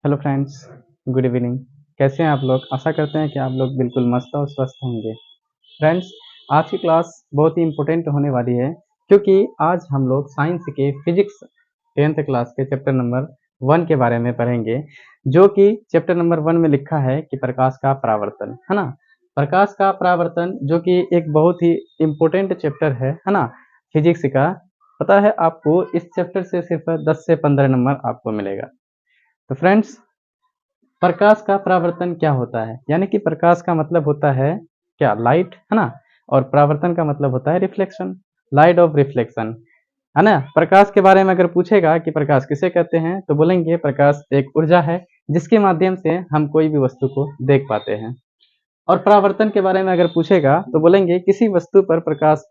Hello friends, good evening. कैसे हैं आप लोग? आशा करते हैं कि आप लोग बिल्कुल मस्त और स्वस्थ होंगे। फ्रेंड्स, आज की क्लास बहुत ही इम्पोर्टेंट होने वाली है क्योंकि आज हम लोग साइंस के फिजिक्स 10th क्लास के चैप्टर नंबर 1 के बारे में पढ़ेंगे, जो कि चैप्टर नंबर 1 में लिखा है कि प्रकाश का परावर्तन, है ना? प्रकाश का परावर्तन जो कि एक बहुत ही इम्पोर्टेंट चैप्टर है ना? फिजिक्स का। पता है आपको इस चैप्टर से सिर्फ 10 से 15 नंबर आपको मिलेगा। तो फ्रेंड्स, प्रकाश का परावर्तन क्या होता है? यानी कि प्रकाश का मतलब होता है क्या? लाइट, है ना? और परावर्तन का मतलब होता है रिफ्लेक्शन, लाइट ऑफ रिफ्लेक्शन, है ना? प्रकाश के बारे में अगर पूछेगा कि प्रकाश किसे कहते हैं, तो बोलेंगे प्रकाश एक ऊर्जा है जिसके माध्यम से हम कोई भी वस्तु को देख पाते हैं। और परावर्तन के बारे में अगर पूछेगा तो बोलेंगे किसी वस्तु पर प्रकाश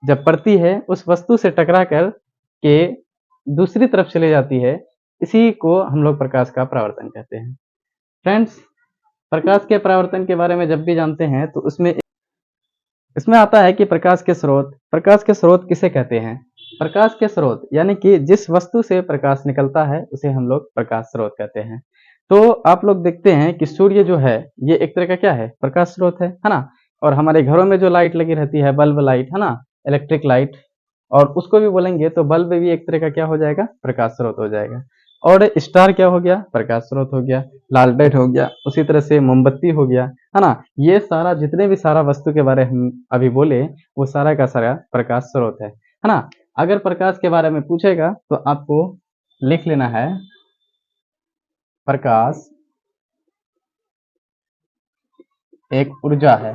जब पड़ती है, उस वस्तु से टकरा कर के दूसरी तरफ चली जाती है, इसी को हम लोग प्रकाश का परावर्तन कहते हैं। फ्रेंड्स, प्रकाश के परावर्तन के बारे में जब भी जानते हैं तो उसमें इसमें आता है कि प्रकाश के स्रोत किसे कहते हैं? प्रकाश के स्रोत यानी कि जिस वस्तु से प्रकाश निकलता है उसे हम लोग प्रकाश स्रोत कहते हैं। तो आप लोग देखते हैं कि सूर्य जो है ये एक तरह का क्या है? प्रकाश स्रोत है ना? और हमारे घरों में जो लाइट लगी रहती है, बल्ब लाइट, है ना? इलेक्ट्रिक लाइट, और उसको भी बोलेंगे तो बल्ब भी एक तरह का क्या हो जाएगा? प्रकाश स्रोत हो जाएगा। और स्टार क्या हो गया? प्रकाश स्रोत हो गया। लालटेन हो गया, उसी तरह से मोमबत्ती हो गया, है ना? ये सारा जितने भी सारा वस्तु के बारे हम अभी बोले, वो सारा का सारा प्रकाश स्रोत है ना? अगर प्रकाश के बारे में पूछेगा तो आपको लिख लेना है प्रकाश एक ऊर्जा है।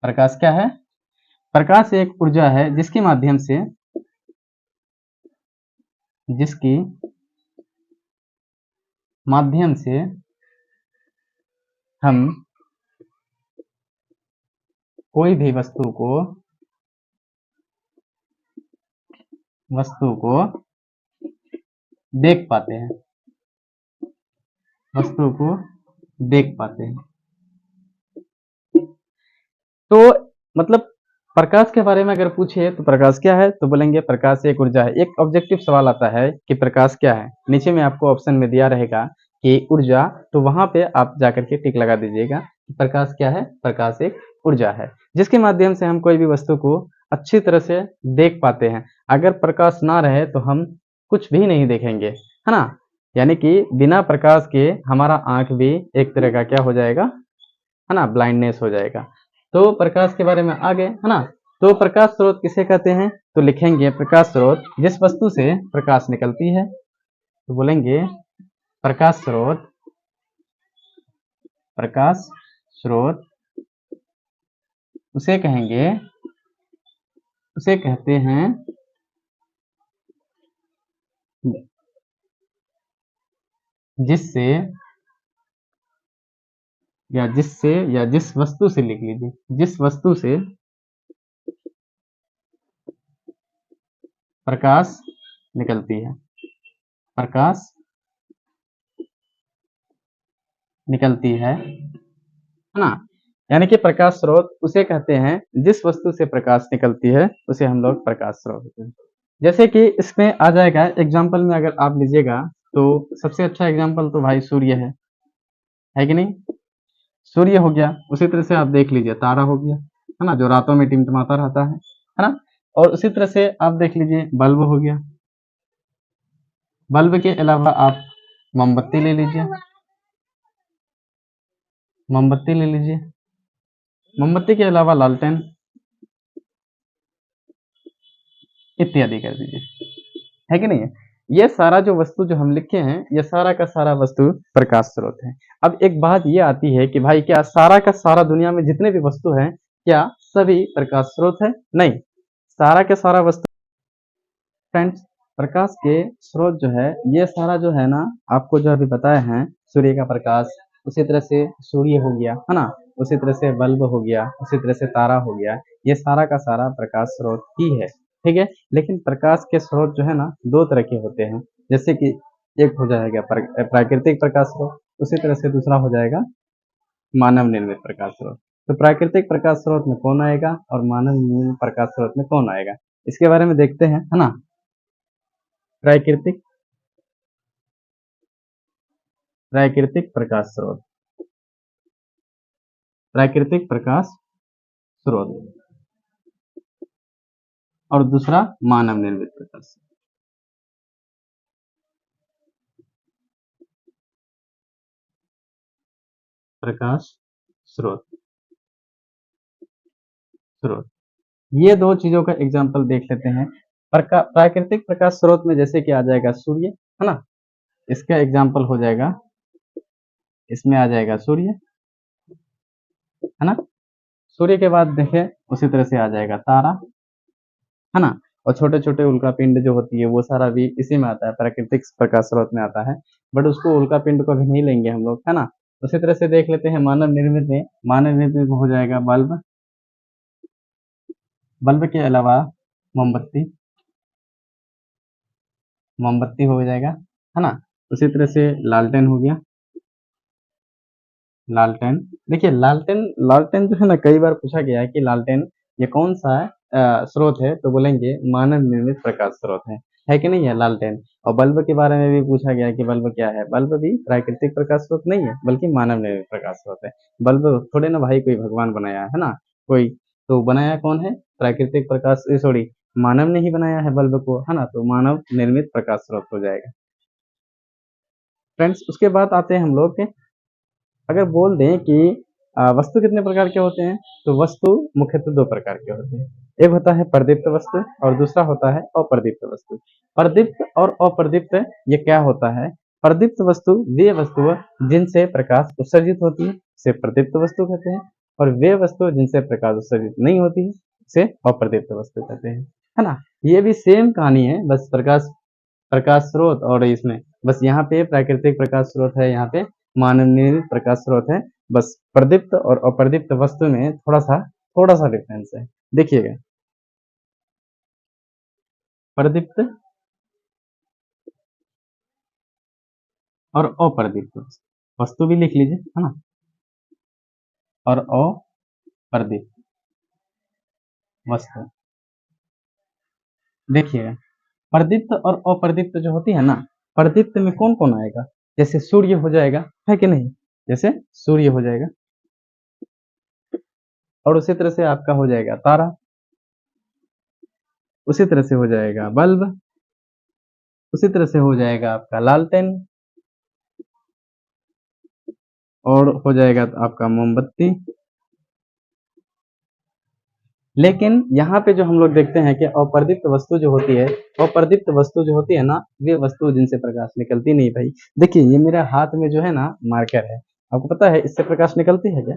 प्रकाश क्या है? प्रकाश एक ऊर्जा है जिसकी माध्यम से हम कोई भी वस्तु को देख पाते हैं, वस्तु को देख पाते हैं। तो मतलब प्रकाश के बारे में अगर पूछे तो प्रकाश क्या है, तो बोलेंगे प्रकाश एक ऊर्जा है। एक ऑब्जेक्टिव सवाल आता है कि प्रकाश क्या है? नीचे में आपको ऑप्शन में दिया रहेगा कि ऊर्जा, तो वहां पे आप जाकर के टिक लगा दीजिएगा कि प्रकाश क्या है? प्रकाश एक ऊर्जा है जिसके माध्यम से हम कोई भी वस्तु को अच्छी तरह से देख पाते हैं। अगर प्रकाश ना रहे तो हम कुछ भी नहीं देखेंगे, है ना? यानी कि बिना प्रकाश के हमारा आंख भी एक तरह का क्या हो जाएगा, है ना? ब्लाइंडनेस हो जाएगा। तो प्रकाश के बारे में आ गए, है ना? तो प्रकाश स्रोत किसे कहते हैं? तो लिखेंगे प्रकाश स्रोत जिस वस्तु से प्रकाश निकलती है, तो बोलेंगे प्रकाश स्रोत, प्रकाश स्रोत उसे कहेंगे, उसे कहते हैं जिससे या जिस वस्तु से, लिख लीजिए, जिस वस्तु से प्रकाश निकलती है, प्रकाश निकलती है ना? यानी कि प्रकाश स्रोत उसे कहते हैं जिस वस्तु से प्रकाश निकलती है, उसे हम लोग प्रकाश स्रोत कहते हैं। जैसे कि इसमें आ जाएगा एग्जाम्पल में अगर आप लीजिएगा तो सबसे अच्छा एग्जाम्पल तो भाई सूर्य है कि नहीं? सूर्य हो गया, उसी तरह से आप देख लीजिए तारा हो गया, है ना? जो रातों में टिमटिमाता रहता है ना? और उसी तरह से आप देख लीजिए बल्ब हो गया। बल्ब के अलावा आप मोमबत्ती ले लीजिए, मोमबत्ती ले लीजिए, मोमबत्ती के अलावा लालटेन इत्यादि कर दीजिए, है कि नहीं है? ये सारा जो वस्तु जो हम लिखे हैं, ये सारा का सारा वस्तु प्रकाश स्रोत है। अब एक बात ये आती है कि भाई क्या सारा का सारा दुनिया में जितने भी वस्तु हैं, क्या सभी प्रकाश स्रोत है? नहीं, सारा के सारा वस्तु फ्रेंड्स, प्रकाश के स्रोत जो है ये सारा जो है ना, आपको जो अभी बताए हैं, सूर्य का प्रकाश, उसी तरह से सूर्य हो गया, है ना? उसी तरह से बल्ब हो गया, उसी तरह से तारा हो गया, ये सारा का सारा प्रकाश स्रोत ही है, ठीक है? लेकिन प्रकाश के स्रोत जो है ना, दो तरह के होते हैं। जैसे कि एक हो जाएगा प्राकृतिक प्रकाश स्रोत, उसी तरह से दूसरा हो जाएगा मानव निर्मित प्रकाश स्रोत। तो प्राकृतिक प्रकाश स्रोत में कौन आएगा और मानव निर्मित प्रकाश स्रोत में कौन आएगा, इसके बारे में देखते हैं, है ना? प्राकृतिक प्राकृतिक प्रकाश स्रोत, प्राकृतिक प्रकाश स्रोत, और दूसरा मानव निर्मित प्रकाश स्रोत स्रोत। ये दो चीजों का एग्जाम्पल देख लेते हैं। प्राकृतिक प्रकाश स्रोत में जैसे कि आ जाएगा सूर्य, है ना, इसका एग्जाम्पल हो जाएगा, इसमें आ जाएगा सूर्य, है ना। सूर्य के बाद देखें उसी तरह से आ जाएगा तारा, है ना, और छोटे छोटे उल्का पिंड जो होती है वो सारा भी इसी में आता है, प्राकृतिक प्रकाश स्रोत में आता है। बट उसको उल्का पिंड को भी नहीं लेंगे हम लोग, है ना। उसी तरह से देख लेते हैं मानव निर्मित में। मानव निर्मित में हो जाएगा बल्ब, बल्ब के अलावा मोमबत्ती, मोमबत्ती हो जाएगा, है ना। उसी तरह से लालटेन हो गया, लालटेन। देखिए लालटेन, लालटेन जो है ना, कई बार पूछा गया है कि लालटेन ये कौन सा स्रोत है, तो बोलेंगे मानव निर्मित प्रकाश स्रोत है कि नहीं है लालटेन। और बल्ब के बारे में भी पूछा गया है कि बल्ब क्या है, बल्ब भी प्राकृतिक प्रकाश स्रोत नहीं है बल्कि मानव निर्मित प्रकाश स्रोत है। बल्ब थोड़े ना भाई कोई भगवान बनाया है ना, कोई तो बनाया कौन है, प्राकृतिक प्रकाश, सॉरी, मानव ने ही बनाया है बल्ब को, है ना, तो मानव निर्मित प्रकाश स्रोत हो जाएगा। फ्रेंड्स उसके बाद आते हैं हम लोग के, अगर बोल दें कि वस्तु कितने प्रकार के होते हैं, तो वस्तु मुख्यतः दो प्रकार के होते हैं। एक होता है प्रदीप्त वस्तु और दूसरा होता है अप्रदीप्त वस्तु। प्रदीप्त और अप्रदीप्त ये क्या होता है, प्रदीप्त वस्तु वे वस्तु जिनसे प्रकाश उत्सर्जित होती है उसे प्रदीप्त वस्तु कहते हैं, और वे वस्तु जिनसे प्रकाश उत्सर्जित नहीं होती है उसे अप्रदीप्त वस्तु कहते हैं, है ना। ये भी सेम कहानी है, बस प्रकाश प्रकाश स्रोत और इसमें बस यहाँ पे प्राकृतिक प्रकाश स्रोत है, यहाँ पे मानव निर्मित प्रकाश स्रोत है। बस प्रदीप्त और अप्रदीप्त वस्तु में थोड़ा सा डिफरेंस है। देखिएगा, प्रदीप्त और अप्रदीप्त वस्तु भी लिख लीजिए, है ना, और अप्रदीप्त वस्तु। देखिएगा, प्रदीप्त और अप्रदीप्त जो होती है ना, प्रदीप्त में कौन कौन आएगा, जैसे सूर्य हो जाएगा, है कि नहीं, जैसे सूर्य हो जाएगा, और उसी तरह से आपका हो जाएगा तारा, उसी तरह से हो जाएगा बल्ब, उसी तरह से हो जाएगा आपका लालटेन, और हो जाएगा आपका मोमबत्ती। लेकिन यहाँ पे जो हम लोग देखते हैं कि अप्रदीप्त वस्तु जो होती है, अप्रदीप्त वस्तु जो होती है ना, वे वस्तु जिनसे प्रकाश निकलती नहीं भाई। देखिए ये मेरे हाथ में जो है ना मार्कर है, आपको पता है इससे प्रकाश निकलती है क्या,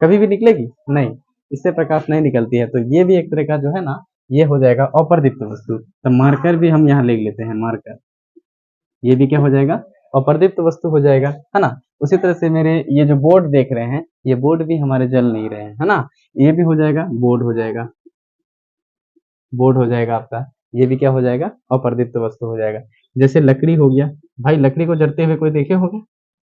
कभी भी निकलेगी नहीं, इससे प्रकाश नहीं निकलती है। तो ये भी एक तरह का जो है ना, ये हो जाएगा अप्रदीप्त वस्तु। तो मार्कर भी हम यहाँ लिख लेते हैं, मार्कर, ये भी क्या हो जाएगा, अप्रदीप्त वस्तु हो जाएगा, है ना। उसी तरह से मेरे ये जो बोर्ड देख रहे हैं, ये बोर्ड भी हमारे जल नहीं रहे हैं, है ना, ये भी हो जाएगा बोर्ड हो जाएगा, बोर्ड हो जाएगा आपका, ये भी क्या हो जाएगा, अप्रदीप्त वस्तु हो जाएगा। जैसे लकड़ी हो गया, भाई लकड़ी को जलते हुए कोई देखे होगा,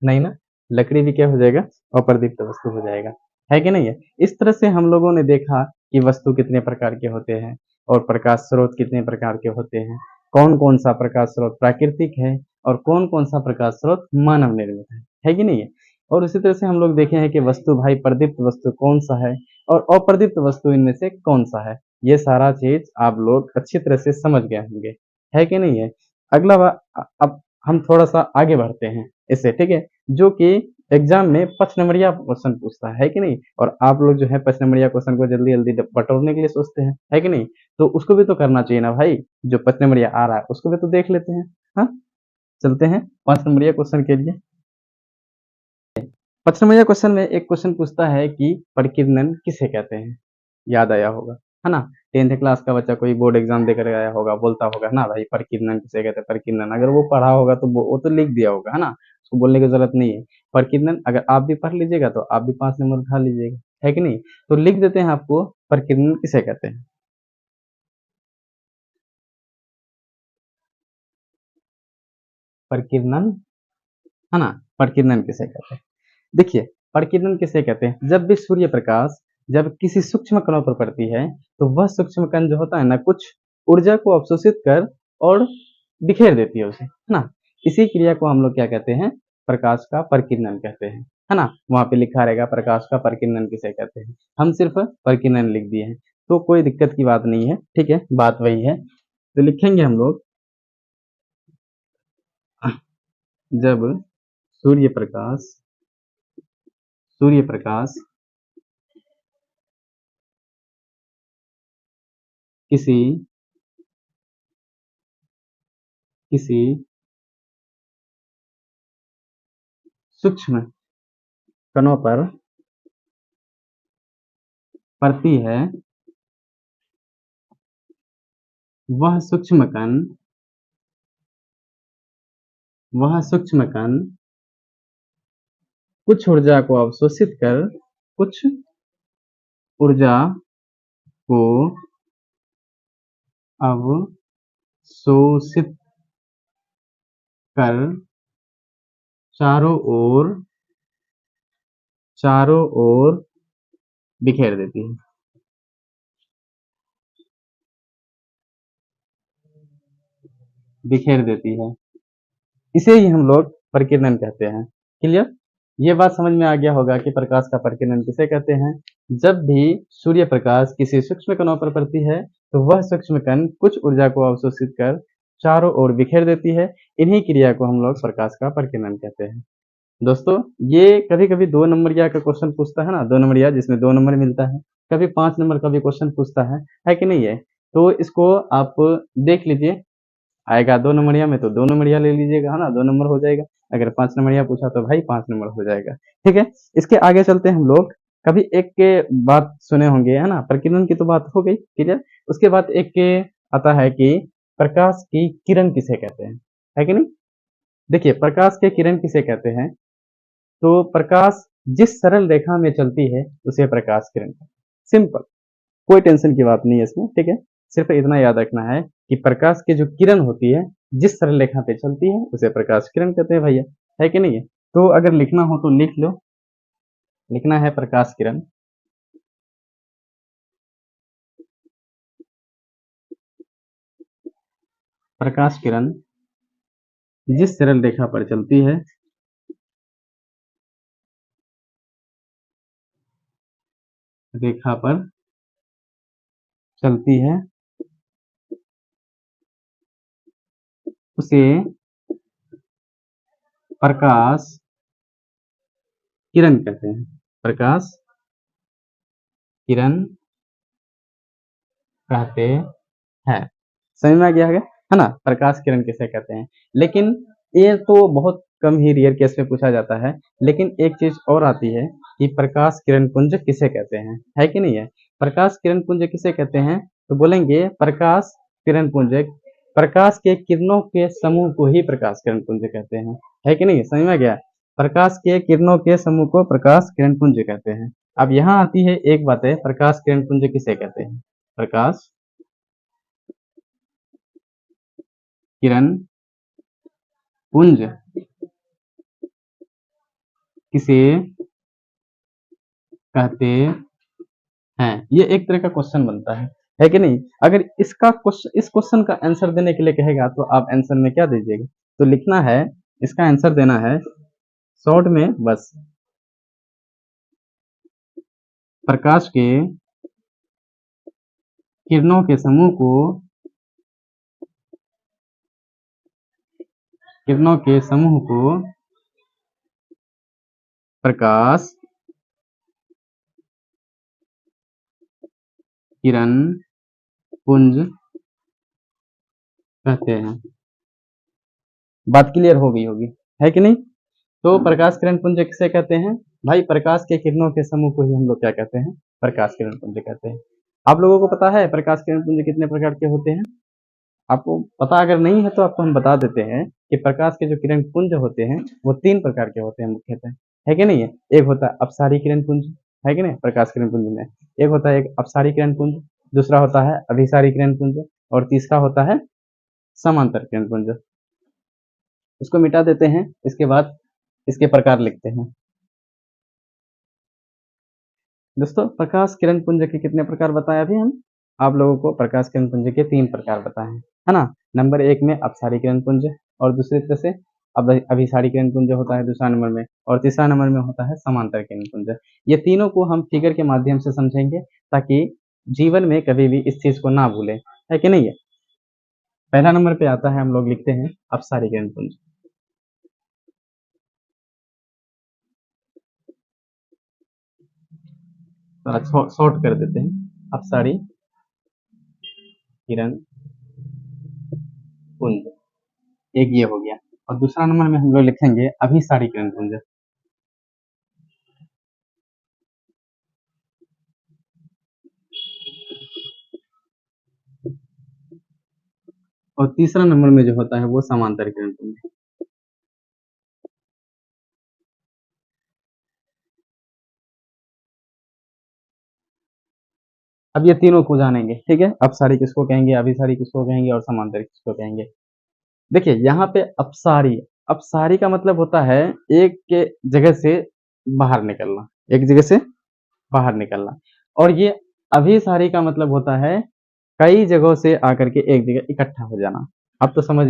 नहीं ना, लकड़ी भी क्या हो जाएगा, अप्रदीप्त वस्तु हो जाएगा, है कि नहीं है। इस तरह से हम लोगों ने देखा कि वस्तु कितने प्रकार के होते हैं और प्रकाश स्रोत कितने प्रकार के होते हैं, कौन कौन सा प्रकाश स्रोत प्राकृतिक है और कौन कौन सा प्रकाश स्रोत मानव निर्मित है कि नहीं है। और उसी तरह से हम लोग देखे हैं कि वस्तु भाई प्रदीप्त वस्तु कौन सा है और अप्रदीप्त वस्तु इनमें से कौन सा है। ये सारा चीज आप लोग अच्छी तरह से समझ गए होंगे, है कि नहीं है। अगला अब हम थोड़ा सा आगे बढ़ते हैं इससे, ठीक है, जो कि एग्जाम में 5 नंबरिया क्वेश्चन पूछता है कि नहीं, और आप लोग जो है 5 नंबरिया क्वेश्चन को जल्दी जल्दी बटोरने के लिए सोचते हैं, है कि नहीं। तो उसको भी तो करना चाहिए ना भाई, जो 5 नंबरिया आ रहा है उसको भी तो देख लेते हैं। हाँ, चलते हैं 5 नंबरिया क्वेश्चन के लिए। 5 नंबरिया क्वेश्चन में एक क्वेश्चन पूछता है कि प्रकीर्णन किसे कहते हैं, याद आया होगा, है ना। 10th क्लास का बच्चा कोई बोर्ड एग्जाम देकर आया होगा, बोलता होगा ना भाई प्रकीर्णन किसे कहते हैं, प्रकीर्णन, अगर वो पढ़ा होगा तो वो तो लिख दिया होगा, है ना, उसको बोलने की जरूरत नहीं है। प्रकीर्णन अगर आप भी पढ़ लीजिएगा तो आप भी 5 नंबर उठा लीजिएगा, है कि नहीं। तो लिख देते हैं आपको, प्रकीर्णन किसे कहते हैं। प्रकीर्णन, है ना, प्रकीर्णन किसे कहते हैं। देखिए प्रकीर्णन किसे कहते हैं, जब भी सूर्य प्रकाश जब किसी सूक्ष्म कणों पर पड़ती है तो वह सूक्ष्म कण जो होता है ना, कुछ ऊर्जा को अवशोषित कर और बिखेर देती है उसे, है ना। इसी क्रिया को हम लोग क्या कहते हैं, प्रकाश का परिकिरणन कहते हैं, है ना। वहां पे लिखा रहेगा प्रकाश का परिकिरणन किसे कहते हैं, हम सिर्फ परिकिरणन लिख दिए हैं, तो कोई दिक्कत की बात नहीं है, ठीक है, बात वही है। तो लिखेंगे हम लोग जब सूर्य प्रकाश सूर्य प्रकाश किसी किसी सूक्ष्म कणों पर पड़ती है, वह सूक्ष्म कण कुछ ऊर्जा को अवशोषित कर कुछ ऊर्जा को अवशोषित कर चारों ओर बिखेर देती है। बिखेर देती है, इसे ही हम लोग परिकिरणन कहते हैं। क्लियर, ये बात समझ में आ गया होगा कि प्रकाश का परिकिरणन किसे कहते हैं। जब भी सूर्य प्रकाश किसी सूक्ष्म कणों पर पड़ती है तो वह सूक्ष्म कण कुछ ऊर्जा को अवशोषित कर चारों ओर बिखेर देती है, इन्हीं क्रिया को हम लोग प्रकाश का परिकिरणन कहते हैं। दोस्तों, ये कभी कभी 2 नंबरिया का क्वेश्चन पूछता है ना, 2 नंबरिया जिसमें 2 नंबर मिलता है, कभी 5 नंबर का भी क्वेश्चन पूछता है कि नहीं है। तो इसको आप देख लीजिए, आएगा 2 नंबरिया में तो 2 नंबरिया ले लीजिएगा, है ना, 2 नंबर हो जाएगा। अगर 5 नंबरिया पूछा तो भाई 5 नंबर हो जाएगा, ठीक है। इसके आगे चलते हैं हम लोग। कभी एक के बात सुने होंगे, है ना, प्रकीर्णन की तो बात हो गई, ठीक है। उसके बाद एक के आता है कि प्रकाश की किरण किसे कहते हैं, है कि नहीं। देखिए, प्रकाश के किरण किसे कहते हैं, तो प्रकाश जिस सरल रेखा में चलती है उसे प्रकाश किरण कहते हैं। सिंपल, कोई टेंशन की बात नहीं है इसमें, ठीक है। सिर्फ इतना याद रखना है कि प्रकाश की जो किरण होती है जिस सरल रेखा पे चलती है उसे प्रकाश किरण कहते हैं भैया, है कि नहीं है। तो अगर लिखना हो तो लिख लो, लिखना है प्रकाश किरण। प्रकाश किरण जिस सरल रेखा पर चलती है रेखा पर चलती है उसे प्रकाश किरण कहते हैं। प्रकाश किरण कहते हैं, समझ में आ गया है ना, प्रकाश किरण किसे कहते हैं। लेकिन ये तो बहुत कम ही रेयर केस में पूछा जाता है, लेकिन एक चीज और आती है कि प्रकाश किरण पुंज किसे कहते हैं, है कि नहीं है। प्रकाश किरण पुंज किसे कहते हैं, तो बोलेंगे प्रकाश किरण पुंज, प्रकाश के किरणों के समूह को ही प्रकाश किरण पुंज कहते हैं, है कि नहीं, समझ में आ गया। प्रकाश के किरणों के समूह को प्रकाश किरण पुंज कहते हैं। अब यहाँ आती है एक बात है, प्रकाश किरण पुंज किसे कहते हैं। प्रकाश किरण पुंज किसे कहते हैं, ये एक तरह का क्वेश्चन बनता है कि नहीं। अगर इसका क्वेश्चन, इस क्वेश्चन का आंसर देने के लिए कहेगा तो आप आंसर में क्या दीजिएगा, तो लिखना है, इसका आंसर देना है शॉर्ट में बस, प्रकाश के किरणों के समूह को प्रकाश किरण पुंज कहते हैं। बात क्लियर हो गई होगी, है कि नहीं। तो प्रकाश किरण पुंज किसे कहते हैं भाई, प्रकाश के किरणों के समूह को ही हम लोग क्या कहते हैं, प्रकाश किरण पुंज कहते हैं। आप लोगों को पता है प्रकाश किरण पुंज कितने प्रकार के होते हैं, आपको पता अगर नहीं है तो आपको हम बता देते हैं कि प्रकाश के जो किरण पुंज होते हैं वो 3 प्रकार के होते हैं मुख्यतः, है कि नहीं है। एक होता है अपसारी किरण पुंज, है कि नहीं, प्रकाश किरण पुंज में एक होता है एक अपसारी किरण पुंज, दूसरा होता है अभिसारी किरण पुंज, और तीसरा होता है समांतर किरण पुंज। इसको मिटा देते हैं, इसके बाद इसके प्रकार लिखते हैं। दोस्तों, प्रकाश किरण पुंज के कितने प्रकार बताए अभी हम आप लोगों को, प्रकाश किरण पुंज के 3 प्रकार बताए हैं, है ना। नंबर 1 में अपसारी किरण पुंज, और दूसरी तरह से अभिसारी किरण पुंज होता है दूसरा नंबर में, और तीसरा नंबर में होता है समांतर किरण पुंज। ये तीनों को हम फिगर के माध्यम से समझेंगे ताकि जीवन में कभी भी इस चीज को ना भूलें, है कि नहीं है। पहला नंबर पे आता है, हम लोग लिखते हैं अपसारी किरण पुंज। शॉर्ट कर देते हैं, अपसारी किरण पुंज, एक ये हो गया। और दूसरा नंबर में हम लोग लिखेंगे अभिसारी किरण पुंज। और तीसरा नंबर में जो होता है वो समांतर किरण पुंज। अब ये तीनों को जानेंगे, ठीक है। अपसारी किसको कहेंगे, अभिसारी किसको कहेंगे और समांतर किसको कहेंगे। देखिए यहाँ पे अपसारी, अपसारी का मतलब होता है एक के जगह से बाहर निकलना, एक जगह से बाहर निकलना। और ये अभिसारी का मतलब होता है कई जगहों से आकर के एक जगह इकट्ठा हो जाना। अब तो समझ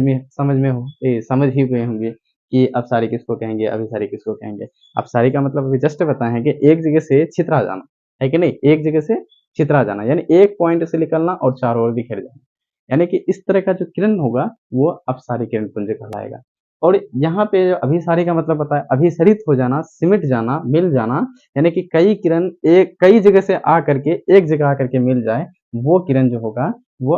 ही गए होंगे कि अपसारी किसको कहेंगे, अभिसारी किसको कहेंगे। अपसारी का मतलब अभी जस्ट बताए हैं कि एक जगह से छितरा जाना, है कि नहीं, एक जगह से छितरा जाना यानी एक पॉइंट से निकलना और चारों ओर बिखर जाना, यानी कि इस तरह का जो किरण होगा वो अपसारी किरण पुंज कहलाएगा। और यहाँ पे अभिसारी का मतलब होता है अभिसरित हो जाना, सिमट जाना, मिल जाना, यानी कि कई किरण एक कई जगह से आ करके एक जगह आकर के मिल जाए, वो किरण जो होगा वो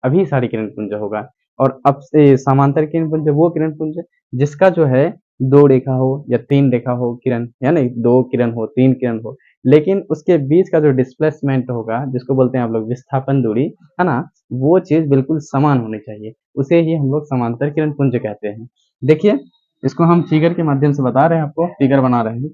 अभिसारी किरण पुंज होगा। और अब से समांतर किरण पुंज वो किरण पुंज जिसका जो है दो रेखा हो या तीन रेखा हो किरण, यानी दो किरण हो, तीन किरण हो, लेकिन उसके बीच का जो डिस्प्लेसमेंट होगा जिसको बोलते हैं आप लोग विस्थापन दूरी, है ना, वो चीज बिल्कुल समान होनी चाहिए, उसे ही हम लोग समांतर किरण पुंज कहते हैं। देखिए इसको हम फिगर के माध्यम से बता रहे हैं, आपको फिगर बना रहे हैं।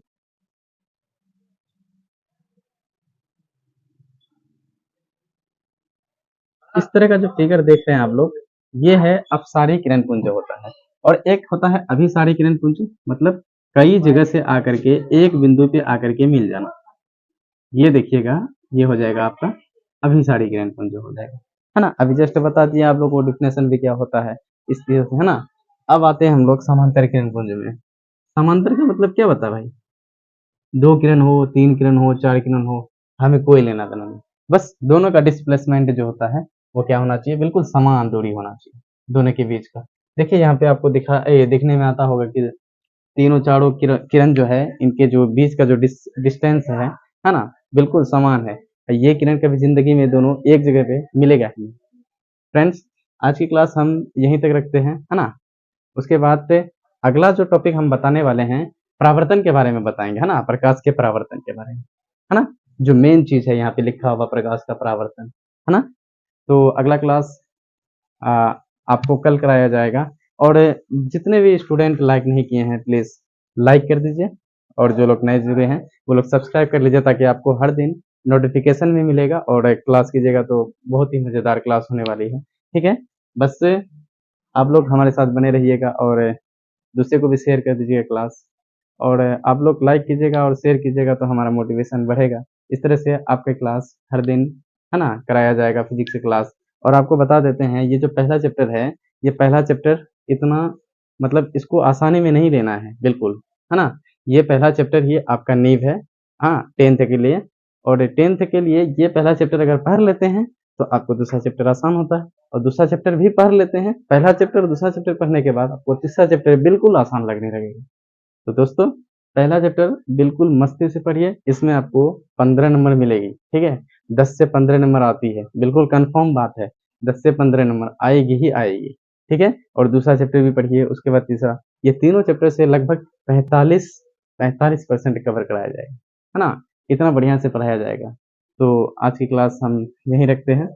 इस तरह का जो फिगर देख रहे हैं आप लोग, ये है अपसारी किरण पुंज होता है। और एक होता है अभिसारी किरण पुंज, मतलब कई जगह से आकर के एक बिंदु पे आकर के मिल जाना। ये देखिएगा, ये हो जाएगा आपका अभिसारी किरण पुंज हो जाएगा, है ना। अभी जस्ट बता दिया आप लोग को डिफिनेशन भी क्या होता है इस तरह से, है ना। अब आते हैं हम लोग समांतर किरण पुंज में। समांतर का मतलब क्या बता भाई, दो किरण हो, तीन किरण हो, चार किरण हो, हमें कोई लेना देना नहीं, बस दोनों का डिस्प्लेसमेंट जो होता है वो क्या होना चाहिए, बिल्कुल समान दूरी होना चाहिए दोनों के बीच का। देखिए यहाँ पे आपको दिखने में आता होगा कि तीनों चारों किरण जो है इनके जो बीच का जो डिस्टेंस है ना, बिल्कुल समान है। ये किरण कभी जिंदगी में दोनों एक जगह पे मिलेगा ही नहीं। फ्रेंड्स, आज की क्लास हम यहीं तक रखते हैं, है ना। उसके बाद से अगला जो टॉपिक हम बताने वाले हैं परावर्तन के बारे में बताएंगे, है ना, प्रकाश के परावर्तन के बारे में, है ना, जो मेन चीज है यहाँ पे लिखा हुआ प्रकाश का परावर्तन, है ना। तो अगला क्लास आपको कल कराया जाएगा। और जितने भी स्टूडेंट लाइक नहीं किए हैं प्लीज लाइक कर दीजिए, और जो लोग नए जुड़े हैं वो लोग सब्सक्राइब कर लीजिए ताकि आपको हर दिन नोटिफिकेशन भी मिलेगा और क्लास कीजिएगा तो बहुत ही मज़ेदार क्लास होने वाली है, ठीक है। बस आप लोग हमारे साथ बने रहिएगा और दूसरे को भी शेयर कर दीजिएगा क्लास, और आप लोग लाइक कीजिएगा और शेयर कीजिएगा तो हमारा मोटिवेशन बढ़ेगा। इस तरह से आपका क्लास हर दिन, है ना, कराया जाएगा फिजिक्स क्लास। और आपको बता देते हैं ये जो पहला चैप्टर है, ये पहला चैप्टर इतना मतलब इसको आसानी में नहीं लेना है बिल्कुल, है ना। ये पहला चैप्टर ही आपका नींव है, हाँ, 10th के लिए। और 10th के लिए ये पहला चैप्टर अगर पढ़ लेते हैं तो आपको दूसरा चैप्टर आसान होता है, और दूसरा चैप्टर भी पढ़ लेते हैं, पहला चैप्टर दूसरा चैप्टर पढ़ने के बाद आपको तीसरा चैप्टर बिल्कुल आसान लगने लगेगा। तो दोस्तों, पहला चैप्टर बिल्कुल मस्ती से पढ़िए, इसमें आपको 15 नंबर मिलेगी, ठीक है। 10 से 15 नंबर आती है, बिल्कुल कंफर्म बात है, 10 से 15 नंबर आएगी ही आएगी, ठीक है। और दूसरा चैप्टर भी पढ़िए, उसके बाद तीसरा, ये तीनों चैप्टर से लगभग 45% कवर कराया जाएगा, है ना। इतना बढ़िया से पढ़ाया जाएगा। तो आज की क्लास हम यहीं रखते हैं।